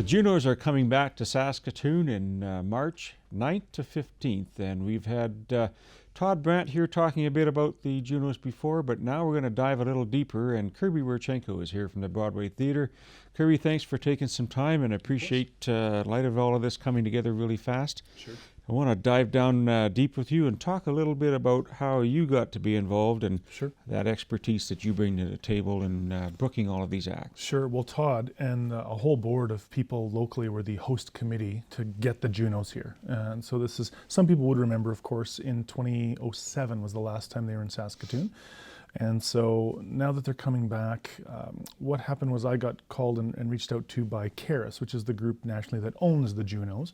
Junos are coming back to Saskatoon in March 9th to 15th, and we've had Todd Brandt here talking a bit about the Junos before, but now we're going to dive a little deeper, and Kirby Werchenko is here from the Broadway Theatre. Kirby, thanks for taking some time, and appreciate light of all of this coming together really fast. Sure. I want to dive down deep with you and talk a little bit about how you got to be involved and that expertise that you bring to the table in booking all of these acts. Sure. Well, Todd and a whole board of people locally were the host committee to get the Junos here. And so this is, some people would remember, of course, in 2007 was the last time they were in Saskatoon. And so now that they're coming back, what happened was I got called and reached out to by Caris, which is the group nationally that owns the Junos.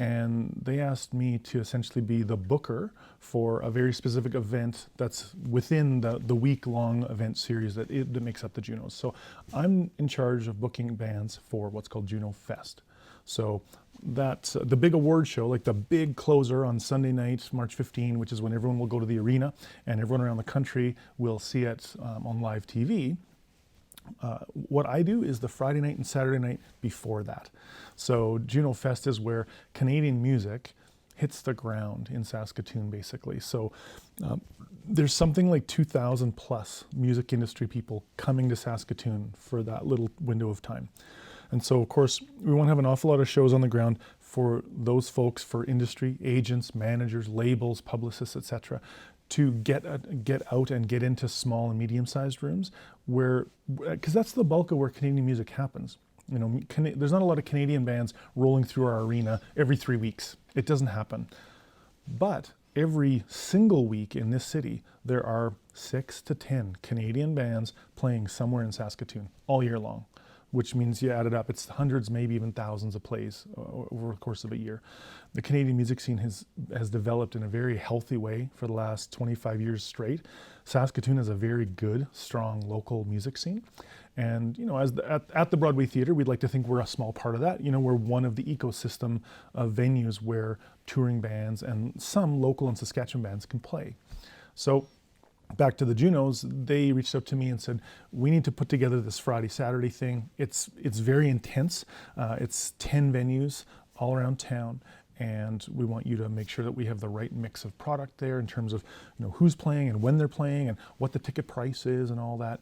And they asked me to essentially be the booker for a very specific event that's within the week-long event series that makes up the Junos. So I'm in charge of booking bands for what's called JUNOfest. So that's the big award show, like the big closer on Sunday night, March 15, which is when everyone will go to the arena and everyone around the country will see it on live TV. What I do is the Friday night and Saturday night before that. So JUNOfest is where Canadian music hits the ground in Saskatoon, basically. So there's something like 2,000 plus music industry people coming to Saskatoon for that little window of time. And so, of course, we want to have an awful lot of shows on the ground for those folks, for industry, agents, managers, labels, publicists, etc., to get out and get into small and medium-sized rooms where, because that's the bulk of where Canadian music happens. You know, there's not a lot of Canadian bands rolling through our arena every 3 weeks. It doesn't happen. But every single week in this city, there are 6 to 10 Canadian bands playing somewhere in Saskatoon all year long, which means you add it up, it's hundreds, maybe even thousands of plays over the course of a year. The Canadian music scene has developed in a very healthy way for the last 25 years straight. Saskatoon has a very good, strong local music scene. And, you know, at the Broadway Theatre, we'd like to think we're a small part of that. You know, we're one of the ecosystem of venues where touring bands and some local and Saskatchewan bands can play. So, back to the Junos, they reached out to me and said, we need to put together this Friday, Saturday thing. It's very intense. It's 10 venues all around town. And we want you to make sure that we have the right mix of product there in terms of, you know, who's playing and when they're playing and what the ticket price is and all that.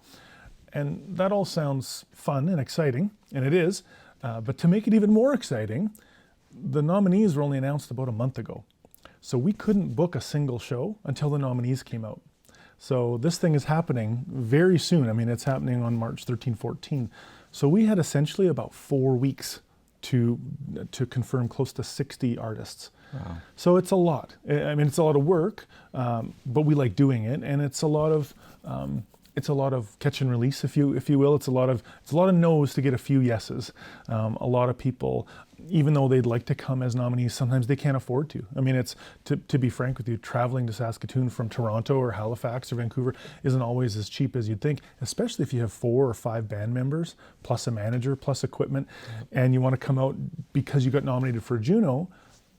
And that all sounds fun and exciting, and it is. But to make it even more exciting, the nominees were only announced about a month ago. So we couldn't book a single show until the nominees came out. So this thing is happening very soon. I mean, it's happening on March 13, 14. So we had essentially about 4 weeks to confirm close to 60 artists. Wow. So it's a lot. I mean, it's a lot of work, but we like doing it, and it's a lot of catch and release, if you will. It's a lot of no's to get a few yeses. A lot of people, even though they'd like to come as nominees, sometimes they can't afford to. I mean, it's to be frank with you, traveling to Saskatoon from Toronto or Halifax or Vancouver isn't always as cheap as you'd think, especially if you have 4 or 5 band members, plus a manager, plus equipment, and you want to come out because you got nominated for a Juno,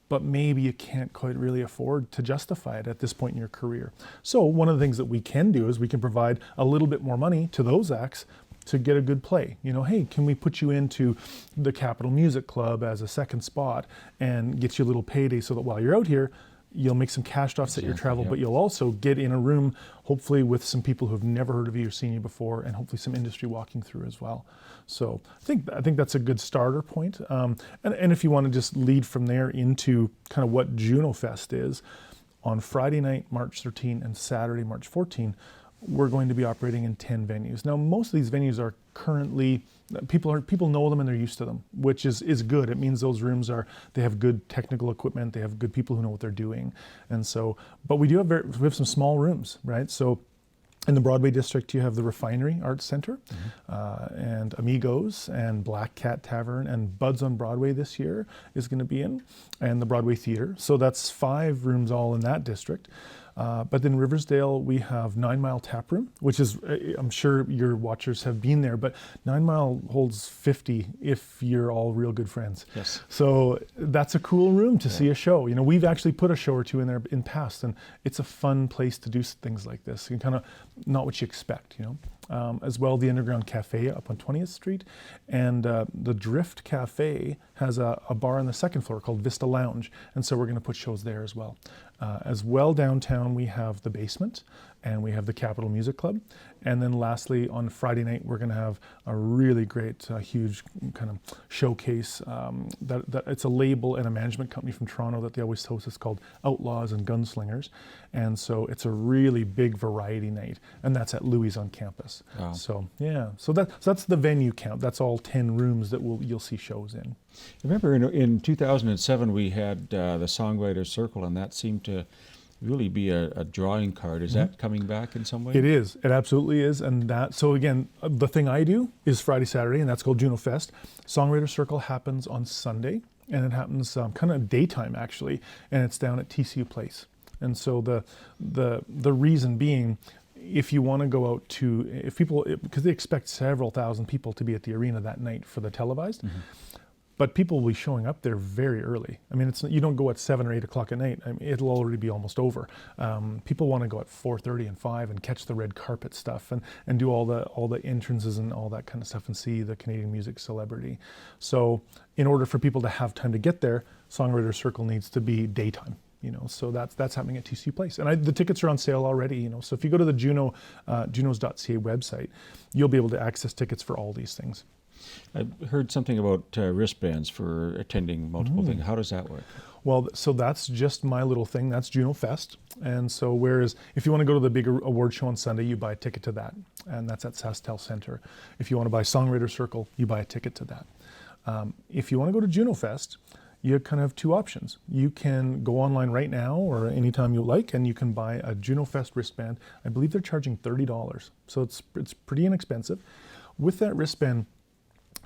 but maybe you can't quite really afford to justify it at this point in your career. So one of the things that we can do is we can provide a little bit more money to those acts to get a good play. You know, hey, can we put you into the Capitol Music Club as a second spot and get you a little payday so that while you're out here, you'll make some cash to offset your travel, but you'll also get in a room, hopefully with some people who've never heard of you or seen you before, and hopefully some industry walking through as well. So I think that's a good starter point. And if you want to just lead from there into kind of what JUNOfest is, on Friday night, March 13, and Saturday, March 14, we're going to be operating in 10 venues. Now, most of these venues are currently, people know them and they're used to them, which is good. It means those rooms they have good technical equipment, they have good people who know what they're doing. And so, but we have some small rooms, right? So in the Broadway district, you have the Refinery Arts Center, and Amigos and Black Cat Tavern, and Buds on Broadway this year is going to be in, and the Broadway Theatre. So that's 5 rooms all in that district. But then Riversdale, we have 9 Mile Tap Room, which is, I'm sure your watchers have been there, but 9 Mile holds 50 if you're all real good friends. Yes. So that's a cool room to see a show. You know, we've actually put a show or two in there in past, and it's a fun place to do things like this. You kind of, not what you expect, you know. as well the Underground Cafe up on 20th Street, and the Drift Cafe has a bar on the second floor called Vista Lounge, and so we're going to put shows there as well. As well, downtown we have the Basement, and we have the Capitol Music Club, and then lastly on Friday night we're going to have a really great, huge kind of showcase. That it's a label and a management company from Toronto that they always host. It's called Outlaws and Gunslingers, and so it's a really big variety night, and that's at Louis on campus. Wow. So yeah, so that's the venue count. That's all 10 rooms that you'll see shows in. I remember in 2007 we had the Songwriters Circle, and that seemed to really be a drawing card. Is that coming back in some way? It is. It absolutely is. And so again, the thing I do is Friday, Saturday, and that's called JUNOfest. Songwriter Circle happens on Sunday, and it happens kind of daytime actually, and it's down at TCU Place. And so the reason being, if you want to go out to, because they expect several thousand people to be at the arena that night for the televised. But people will be showing up there very early. I mean, you don't go at 7 or 8 o'clock at night. I mean, it'll already be almost over. People want to go at 4:30 and 5 and catch the red carpet stuff and do all the entrances and all that kind of stuff and see the Canadian music celebrity. So in order for people to have time to get there, Songwriter Circle needs to be daytime. So that's happening at TC Place, and the tickets are on sale already. So if you go to the junos.ca website, you'll be able to access tickets for all these things. I heard something about wristbands for attending multiple things. How does that work? Well, so that's just my little thing. That's JUNOfest. And so whereas if you want to go to the big award show on Sunday, you buy a ticket to that. And that's at SaskTel Center. If you want to buy Songwriter Circle, you buy a ticket to that. If you want to go to JUNOfest, you kind of have two options. You can go online right now or anytime you like, and you can buy a JUNOfest wristband. I believe they're charging $30. So it's pretty inexpensive. With that wristband,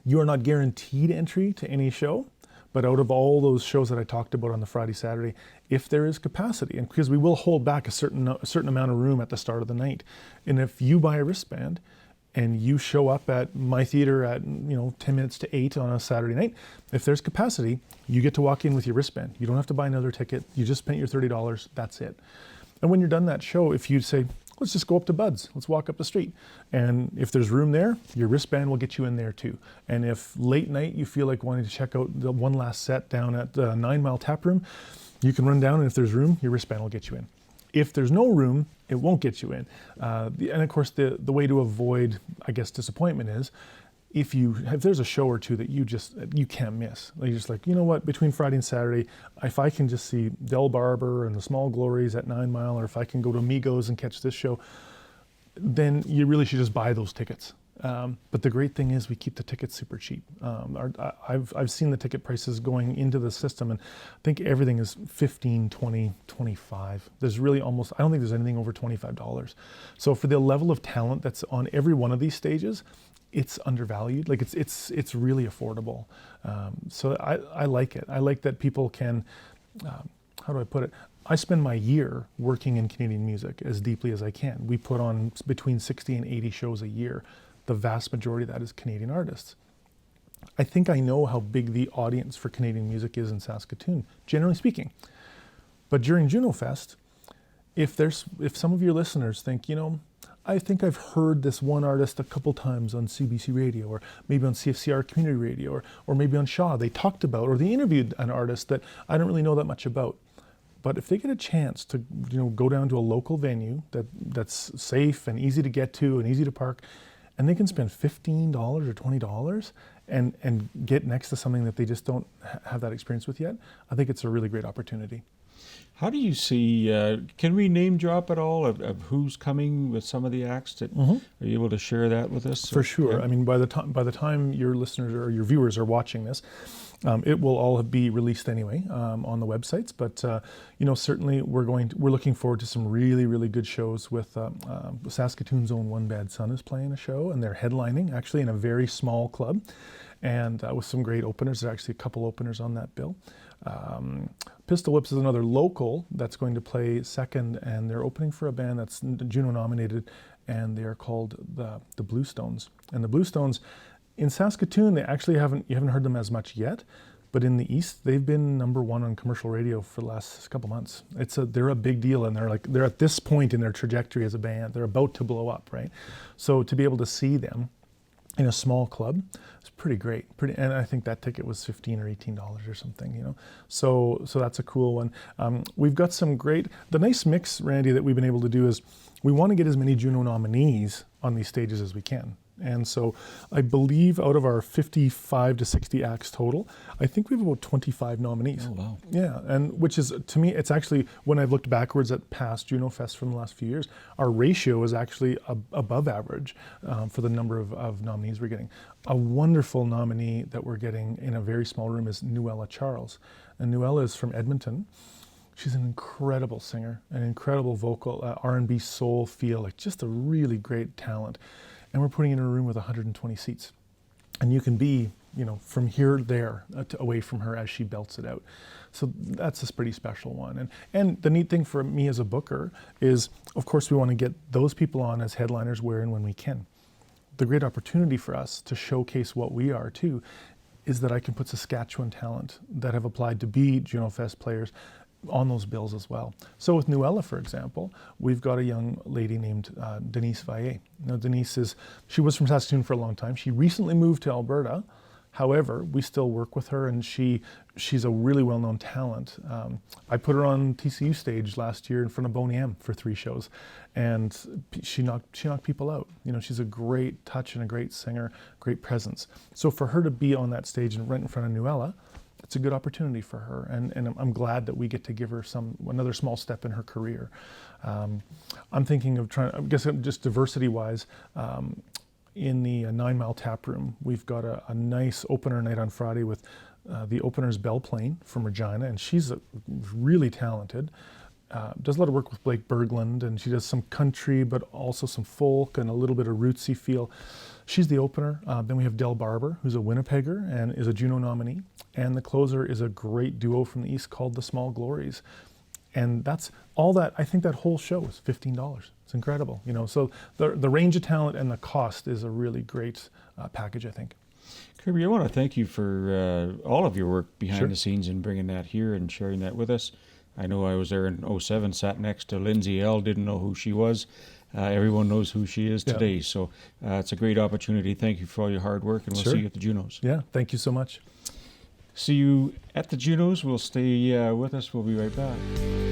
you are not guaranteed entry to any show, but out of all those shows that I talked about on the Friday, Saturday, if there is capacity, and because we will hold back a certain amount of room at the start of the night, and if you buy a wristband and you show up at my theater at 10 minutes to 8 on a Saturday night, if there's capacity, you get to walk in with your wristband. You don't have to buy another ticket. You just spent your $30. That's it. And when you're done that show, if you say, let's just go up to Bud's. Let's walk up the street. And if there's room there, your wristband will get you in there too. And if late night you feel like wanting to check out the one last set down at the 9 Mile Tap Room, you can run down, and if there's room, your wristband will get you in. If there's no room, it won't get you in. And of course, the way to avoid, I guess, disappointment is if there's a show or two that you can't miss. Like you're just like, you know what, between Friday and Saturday, if I can just see Del Barber and the Small Glories at 9 Mile, or if I can go to Amigos and catch this show, then you really should just buy those tickets. But the great thing is we keep the tickets super cheap. I've seen the ticket prices going into the system, and I think everything is $15, $20, $25. There's really I don't think there's anything over $25. So for the level of talent that's on every one of these stages, it's undervalued. Like it's really affordable. So I like it. I like that people can, how do I put it? I spend my year working in Canadian music as deeply as I can. We put on between 60 and 80 shows a year. The vast majority of that is Canadian artists. I think I know how big the audience for Canadian music is in Saskatoon, generally speaking. But during JUNOfest, if some of your listeners think, I think I've heard this one artist a couple times on CBC Radio, or maybe on CFCR Community Radio, or maybe on Shaw. They talked about, or they interviewed an artist that I don't really know that much about. But if they get a chance to go down to a local venue that's safe and easy to get to and easy to park, and they can spend $15 or $20 and get next to something that they just don't have that experience with yet, I think it's a really great opportunity. How do you see, can we name drop at all of who's coming with some of the acts? Are you able to share that with us? For sure. Yeah. I mean, by the time your listeners or your viewers are watching this, it will all be released anyway on the websites. But certainly we're looking forward to some really, really good shows with Saskatoon's own One Bad Son is playing a show, and they're headlining actually in a very small club, and with some great openers. There's actually a couple openers on that bill. Pistol Whips is another local that's going to play second, and they're opening for a band that's Juno nominated, and they're called the Blue Stones. And the Blue Stones in Saskatoon, you haven't heard them as much yet, But in the East, they've been #1 on commercial radio for the last couple months. They're a big deal, and they're at this point in their trajectory as a band. They're about to blow up, right? So to be able to see them in a small club, it's pretty great. And I think that ticket was $15 or $18 or something, you know. So that's a cool one. We've got the nice mix, Randy, that we've been able to do is we want to get as many Juno nominees on these stages as we can. And so I believe out of our 55 to 60 acts total, I think we have about 25 nominees. Oh, wow. Yeah, and which is, to me, it's actually, when I've looked backwards at past JUNOfest from the last few years, our ratio is actually above average for the number of nominees we're getting. A wonderful nominee that we're getting in a very small room is Nuella Charles. And Nuella is from Edmonton. She's an incredible singer, an incredible vocal, R&B soul feel, like just a really great talent. And we're putting it in a room with 120 seats. And you can be, you know, from here to there, away from her as she belts it out. So that's a pretty special one. And the neat thing for me as a booker is, of course, we want to get those people on as headliners where and when we can. The great opportunity for us to showcase what we are too is that I can put Saskatchewan talent that have applied to be JUNOfest players on those bills as well. So with Nuella, for example, we've got a young lady named Denise Valle. Now Denise she was from Saskatoon for a long time. She recently moved to Alberta. However, we still work with her, and she's a really well-known talent. I put her on TCU stage last year in front of Boney M for 3 shows, and she knocked people out. You know, she's a great touch and a great singer, great presence. So for her to be on that stage and right in front of Nuella, it's a good opportunity for her, and I'm glad that we get to give her another small step in her career. I'm thinking of I guess just diversity-wise, in the 9 Mile Tap Room, we've got a nice opener night on Friday with the opener's Belle Plain from Regina, and she's really talented. Does a lot of work with Blake Berglund, and she does some country, but also some folk and a little bit of rootsy feel. She's the opener. Then we have Del Barber, who's a Winnipegger and is a Juno nominee. And the closer is a great duo from the East called The Small Glories. And that's all that, I think that whole show is $15. It's incredible, you know. So the range of talent and the cost is a really great package, I think. Kirby, I want to thank you for all of your work behind Sure. the scenes and bringing that here and sharing that with us. I know I was there in '07, sat next to Lindsay L., didn't know who she was. Everyone knows who she is today. Yeah. So it's a great opportunity. Thank you for all your hard work, and we'll Sure. see you at the Junos. Yeah, thank you so much. See you at the Junos. We'll stay with us. We'll be right back.